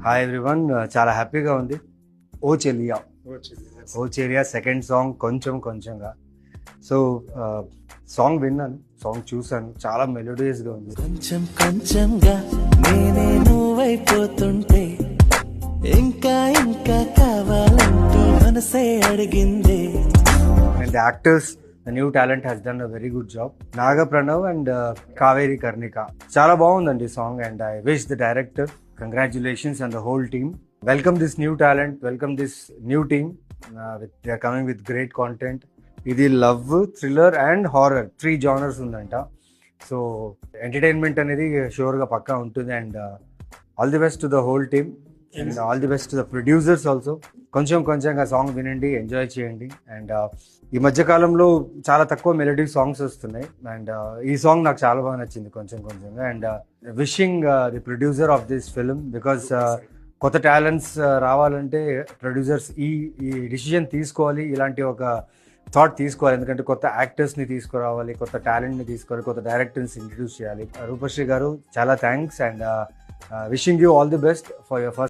Hi everyone, చాలా హ్యాపీగా ఉంది. ఓ చెలియా ఓ చెలియా సెకండ్ సాంగ్ కొంచెంగా. సో సాంగ్ విన్నాను, సాంగ్ చూసాను, చాలా మెలోడియస్గా ఉంది. కొంచెంగా నేనే నువ్వైపోతుంటే ఇంకా ఇంకా కావాలంటూ మనసే అడిగిందే. And the actors, the new talent has done a very good job. Naga Pranav and Kaveri Karnika, చాలా బాగుందండి song. And I wish the director congratulations and the whole team. Welcome this new talent, welcome this new team. They are coming with great content. ఇది love, thriller and horror 3 genres ఉందంట. So entertainment అనేది షూర్గా పక్కా ఉంటుంది. And all the best to the whole team and all the best to the producers also. కొంచెంగా song వినండి, enjoy చేయండి. And ఈ మధ్యకాలంలో చాలా తక్కువ మెలోడీ సాంగ్స్ వస్తున్నాయి. అండ్ ఈ సాంగ్ నాకు చాలా బాగా నచ్చింది కొంచెంగా. And wishing the producer of this film, because కొత్త టాలెంట్స్ రావాలంటే ప్రొడ్యూసర్స్ ఈ డిసిజన్ తీసుకోవాలి, ఇలాంటి ఒక థాట్ తీసుకోవాలి. ఎందుకంటే కొత్త యాక్టర్స్ని తీసుకురావాలి, కొత్త టాలెంట్ని తీసుకోవాలి, కొత్త డైరెక్టర్స్ ఇంట్రడ్యూస్ చేయాలి. రూపశ్రీ గారు చాలా thanks. And wishing you all the best for your first